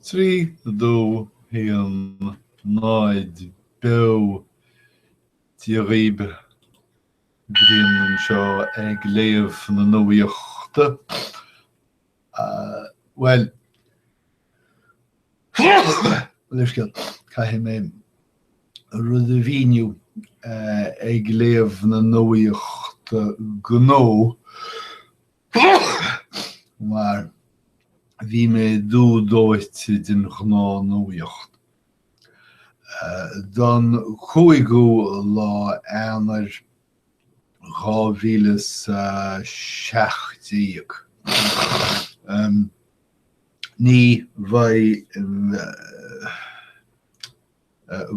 Trí dó híon náid be tíoríbe bhíon seo ag léamh na nuaíochta. Well, leisceal caithfí mé rud a bhíniu ag léamh na nuaíochta gnó mar bhí mé dúdóite den gná nuaíocht. Don chuaigú lá anar 2016. Ní bhaid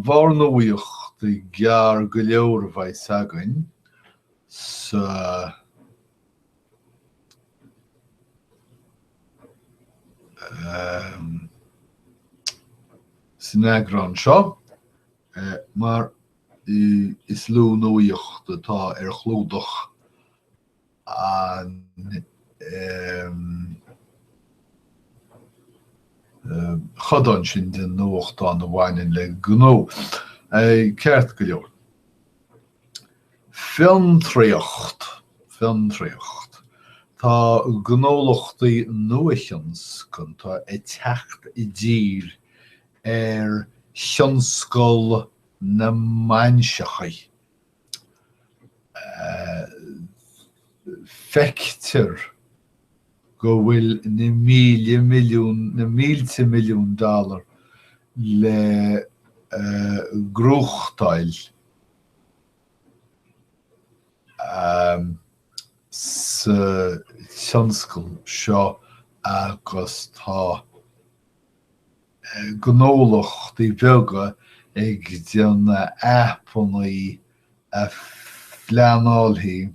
bhar nuaíocht i gcearr go leor bhaid sagainn sa nagrán seo, mar is lú nuaíocht atá ar chlúdach an chadan sin den nuachtán a bhhainin le gnó. Ceart go leor. Fiontraíocht. Tá Gnólachtaí Nuathionscanta i teacht i ddír ar Tionscal na Mainseachaí. Feictir go bhfuil na mílte milliún dollar le grúchtáil sa Tionscal seo agus tá gnólachtaí beaga ag deanna apanaí a phleanáiltí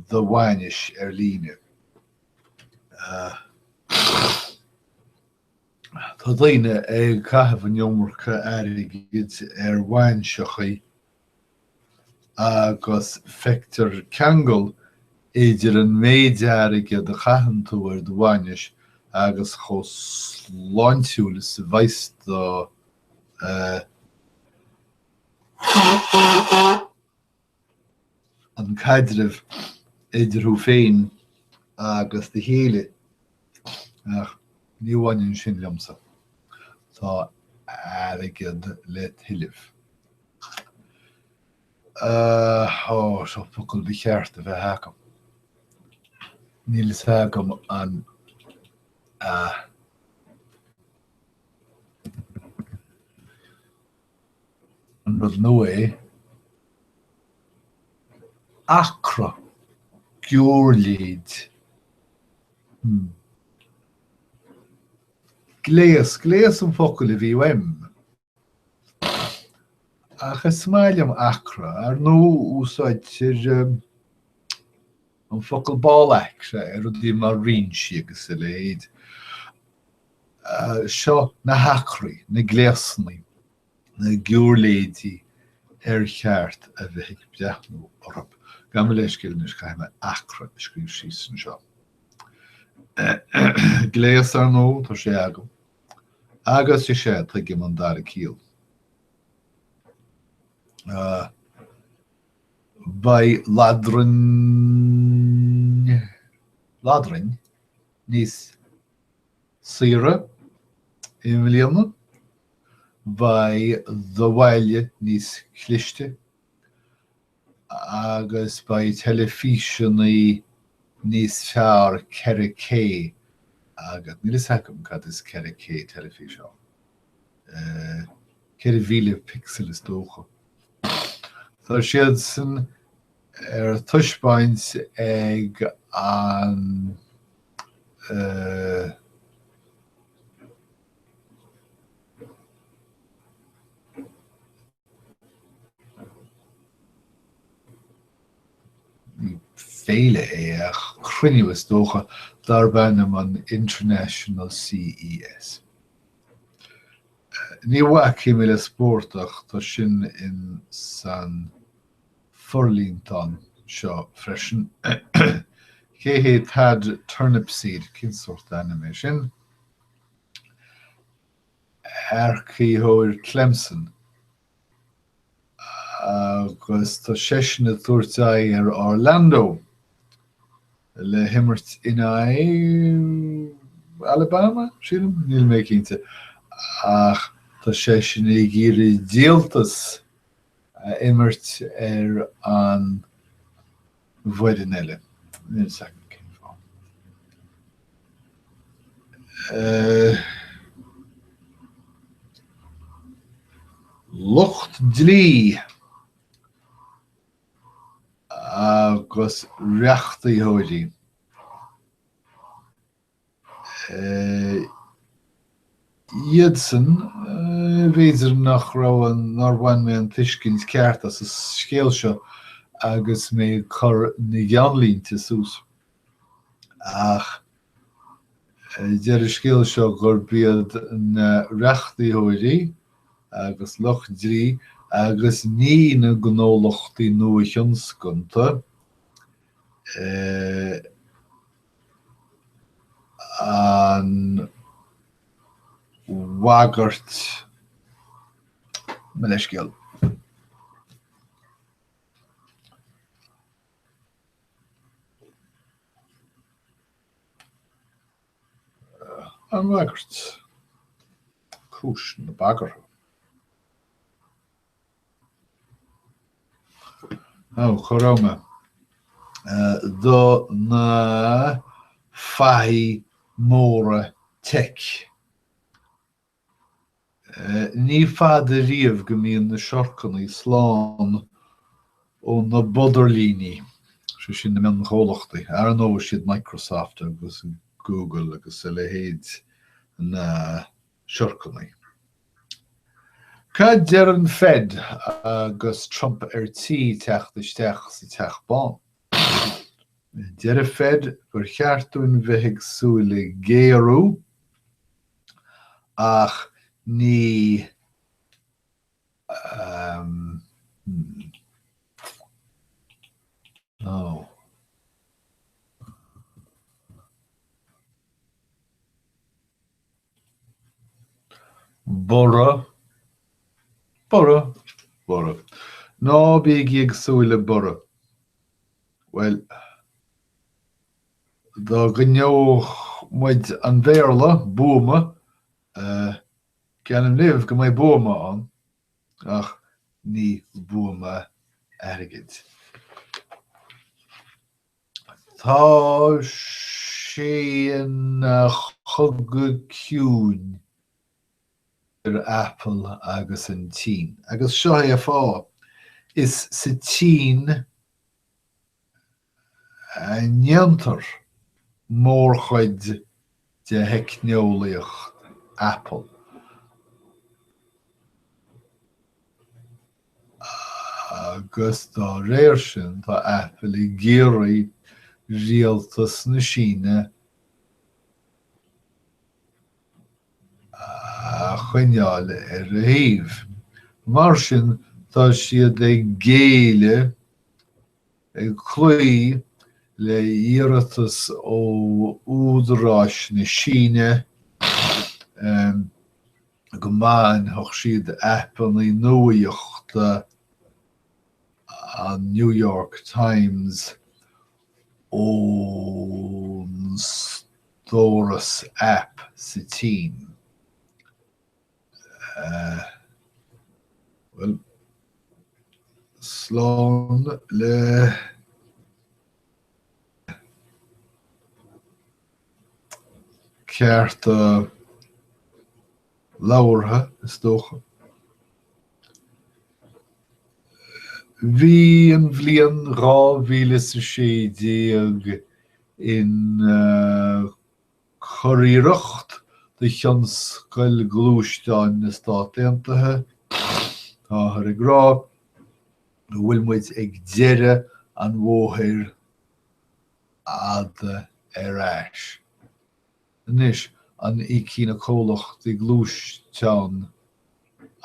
do bhainis ar líne. Tá daoine ag caitheamh an iommarcha airgid ar bhainseachaí agus feictir ceangal idir an méid airgid a chaitheann tú ar do bhainis agus chomh sláintiúil sa bhaist do an caidreamh idirú féin agus de chéile ach ní bhaineann sin liomsa. Tá airgid le tuilimh. Seo focail bhí cheart a bheith hácam. Níl is hácam an rud nua acra giúrlaid. Gléas an focail a bhí weim. Ach is smailm acra ar nó úsáid ar an focail bálaach se ar rudí mar rinse agus a léad. Seo na hacraí, na gléasnaí, na giúrlaidí ar cheart a bheith ag beathnú orb. Gan me leiscéil is caiime acra scríb síos an seo. Gléas ar nó tá sé agam. Agus is sé tá gim an dar a cíal. By ladrin níos saoire i mbliana, by do bhaile níos chlichte, agus by telefíseannaí níos fearr ceithre cé, agus níl is hacam cad is ceithre cé telefíseán. Ceithre mhíle pixel is dócha. Tá siad san ar tuisbaint ag an féile é ach cruinniú is dócha dar bheanam an International CES. Ní bhaic mé le spórtach tá sin in san Furlington seo freisin. Cé had turnip seed cin sort anime sin. Ercíthóir Clemson agus tá seisina tuairteáid Orlando le himmert in Alabama sílim níl mé cinnte ach tá seisina géirí díaltas immert an bhuiidean eile. Níl sac cin fá. Lucht dlí agus reachtaí hóidí. Iadsan bhíidir nach raibh nar bhain mé an tuiscint ceart as is scéal seo agus mé chur na gceanlínte sús. Ach deir scéal seo gur bíad na reachtaí hóidí agus lucht dlí agus ní na Gnólachtaí Nuathionscanta an Wagart Meiriceá. An Wagart Cúis na Bagar. Chorama do na faí móra tech. Ní fad a riamh go mbíonn na seorcannaí sláán ó na budarlíní sin na meán na Gnólachtaí. Ar an óir siad Microsoft agus Google agus le héad na seorcannaí. Ca deir an Fed agus Trump tí teachtasteach sa teachbán. Deir a Fed gur cheartún bheithigh súla géarú ach ní Bora. Ná bíigh ag súla bora. Well, dá go ndeoch muid an bhéarla buama ceann libh go mbeidh buama an ach ní buama airgid. Tá sé na chugad ciúin Apple agus an tSín. Agus seo é fá is sa tSín neantar mór chuid de heicneolaíocht Apple. Agus dá réir sin tá Apple I géirí rialtas na Síne chuineáil ar a thaobh. Mar sin tá siad ag géile ag clú le iarratas ó údaráis na Síne go maith thug siad Apple I nuaíochta an New York Times ón stóras app sa tSín. Well, slán le cearta labhartha is dócha. Bhí an bhliain 2010 in choiríocht de Tionscal Gnólachtaí na Stáit Aontaithe tá thar ag rá bhfuil muid ag deireadh an mhóthair ada ar ais. Anois an ícína Gnólachtaí Gnólachtaí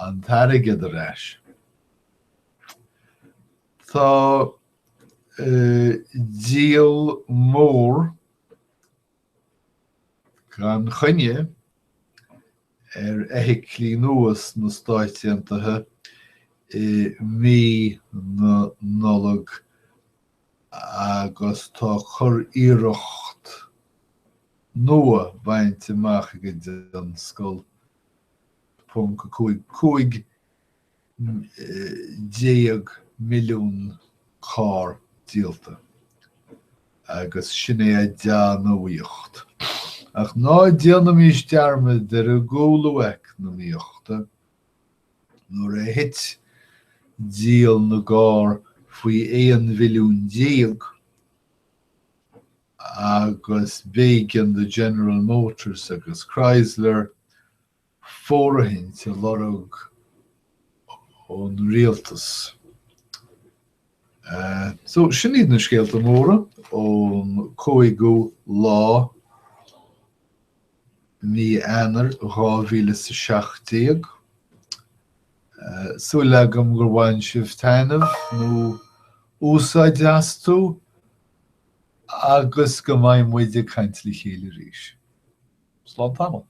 an tairgid ar ais. Tá díal mór gan chuine ehiclí nuas na stáitiantathe I mí na nolog agus tá chur iirecht nua bhaint amach go den scoil punca cúig déag milliún cá díalta agus sin é a dean uíocht. Ach ná déanam is dearmid ar a ggólamhaic na míochta nuair a hit díal na gár faoi 1 mhilliún déag agus b'éigean de General Motors agus Chrysler fórthaint a lorg ón rialtas. So sin iad na scéalta móra ón 5 lá mí eanar 2017. Súil agam gur bhain sibh tainmh nó úsáid eastú agus go mbeidh muid ag caint le chéile arís. Slán tamil.